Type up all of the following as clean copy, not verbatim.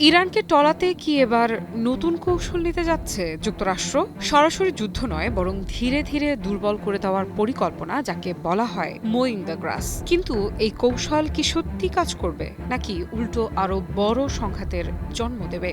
ইরানকে টলাতে কি এবার নতুন কৌশল নিতে যাচ্ছে যুক্তরাষ্ট্র? সরাসরি যুদ্ধ নয়, বরং ধীরে ধীরে দুর্বল করে দেওয়ার পরিকল্পনা, যাকে বলা হয় মোয়িং দ্য গ্রাস। কিন্তু এই কৌশল কি সত্যি কাজ করবে, নাকি উল্টো আরো বড় সংঘাতের জন্ম দেবে?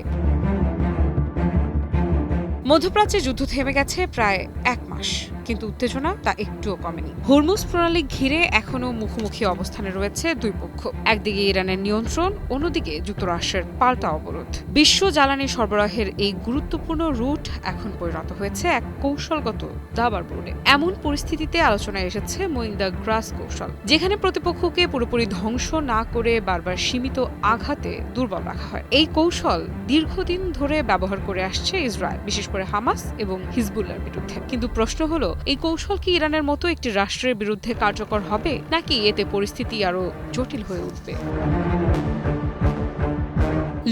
মধ্যপ্রাচ্যে যুদ্ধ থেমে গেছে প্রায় 1 মাস, কিন্তু উত্তেজনা তা একটুও কমেনি। হরমুজ প্রণালী ঘিরে এখনো মুখোমুখি অবস্থানে রয়েছে দুই পক্ষ। একদিকে ইরানের নিয়ন্ত্রণ, অন্যদিকে যুক্তরাষ্ট্রের পাল্টা অবরোধ। বিশ্ব জ্বালানি সরবরাহের এই গুরুত্বপূর্ণ রুট এখন পরিণত হয়েছে এক কৌশলগত দাবার বোর্ডে। এমন পরিস্থিতিতে আলোচনায় এসেছে মোয়িং দ্য গ্রাস কৌশল, যেখানে প্রতিপক্ষকে পুরোপুরি ধ্বংস না করে বারবার সীমিত আঘাতে দুর্বল রাখা হয়। এই কৌশল দীর্ঘদিন ধরে ব্যবহার করে আসছে ইসরায়েল, বিশেষ করে হামাস এবং হিজবুল্লাহর বিরুদ্ধে। কিন্তু প্রশ্ন হলো, এই কৌশল কি ইরানের মতো একটি রাষ্ট্রের বিরুদ্ধে কার্যকর হবে, নাকি এতে পরিস্থিতি আরো জটিল হয়ে উঠবে?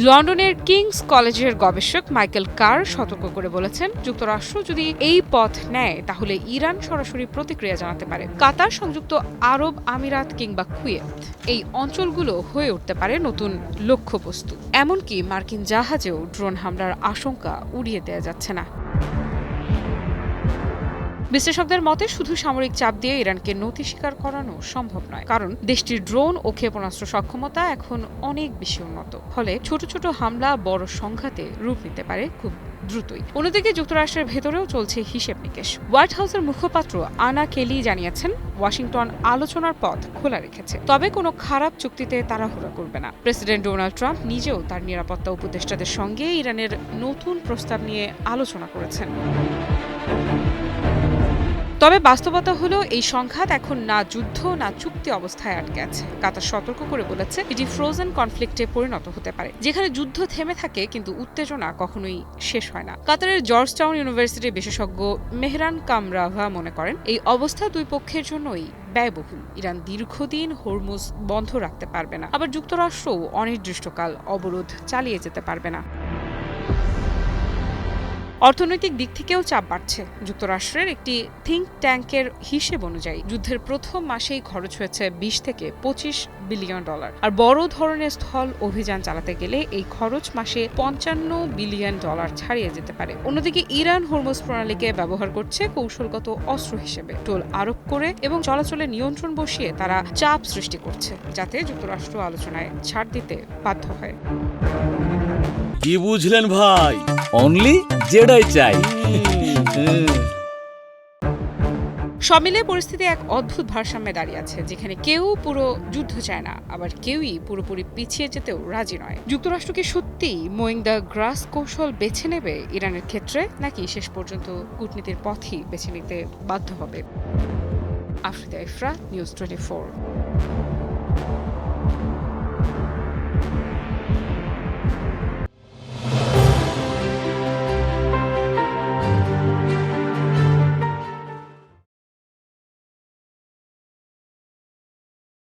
লন্ডনের কিংস কলেজের গবেষক মাইকেল কার সতর্ক করে বলেছেন, যুক্তরাষ্ট্র যদি এই পথ নেয় তাহলে ইরান সরাসরি প্রতিক্রিয়া জানাতে পারে। কাতার, সংযুক্ত আরব আমিরাত কিংবা কুয়েত, এই অঞ্চলগুলো হয়ে উঠতে পারে নতুন লক্ষ্যবস্তু। এমনকি মার্কিন জাহাজেও ড্রোন হামলার আশঙ্কা উড়িয়ে দেয়া যাচ্ছে না। বিশ্লেষকদের মতে, শুধু সামরিক চাপ দিয়ে ইরানকে নতি স্বীকার করানো সম্ভব নয়, কারণ দেশটির ড্রোন ও ক্ষেপণাস্ত্র সক্ষমতা এখন অনেক বেশি উন্নত। ফলে ছোট ছোট হামলা বড় সংঘাতে রূপ নিতে পারে খুব দ্রুতই। অন্যদিকে যুক্তরাষ্ট্রের ভেতরেও চলছে হিসেব নিকেশ। হোয়াইট হাউসের মুখপাত্র আনা কেলি জানিয়েছেন, ওয়াশিংটন আলোচনার পথ খোলা রেখেছে, তবে কোনো খারাপ চুক্তিতে তাড়াহুড়া করবে না। প্রেসিডেন্ট ডোনাল্ড ট্রাম্প নিজেও তার নিরাপত্তা উপদেষ্টাদের সঙ্গে ইরানের নতুন প্রস্তাব নিয়ে আলোচনা করেছেন। তবে বাস্তবতা হলো, এই সংঘাত এখন না যুদ্ধ না চুক্তি অবস্থায় আটকে আছে। কাতার সতর্ক করে বলেছে, এটি ফ্রোজেন কনফ্লিক্টে পরিণত হতে পারে, যেখানে যুদ্ধ থেমে থাকে কিন্তু উত্তেজনা কখনোই শেষ হয় না। কাতারের জর্জটাউন ইউনিভার্সিটির বিশেষজ্ঞ মেহরান কামরাভা মনে করেন, এই অবস্থা দুই পক্ষের জন্যই ব্যয়বহুল। ইরান দীর্ঘদিন হরমুজ বন্ধ রাখতে পারবে না, আবার যুক্তরাষ্ট্রও অনির্দিষ্টকাল অবরোধ চালিয়ে যেতে পারবে না। অর্থনৈতিক দিক থেকেও চাপ বাড়ছে। যুক্তরাষ্ট্রের একটি থিঙ্ক ট্যাঙ্কের হিসেব অনুযায়ী যুদ্ধের প্রথম মাসেই খরচ হয়েছে 20 থেকে 25 বিলিয়ন ডলার। আর বড় ধরনের স্থল অভিযান চালাতে গেলে এই খরচ মাসে 55 বিলিয়ন ডলার ছাড়িয়ে যেতে পারে। অন্যদিকে ইরান হরমুজ প্রণালীকে ব্যবহার করছে কৌশলগত অস্ত্র হিসেবে। টোল আরোপ করে এবং চলাচলে নিয়ন্ত্রণ বসিয়ে তারা চাপ সৃষ্টি করছে, যাতে যুক্তরাষ্ট্র আলোচনায় ছাড় দিতে বাধ্য হয়। কি বুঝলেন ভাই? অনলি যেটাই চাই। সব মিলিয়ে পরিস্থিতি এক অদ্ভুত ভারসাম্যে দাঁড়িয়ে আছে, যেখানে কেউ পুরো যুদ্ধ চায় না, আবার কেউই পুরোপুরি পিছিয়ে যেতেও রাজি নয়। যুক্তরাষ্ট্র কি সত্যিই মোয়িং দ্য গ্রাস কৌশল বেছে নেবে ইরানের ক্ষেত্রে, নাকি শেষ পর্যন্ত কূটনীতির পথই বেছে নিতে বাধ্য হবে? আফ্রিদা ইফরা, নিউজ 24।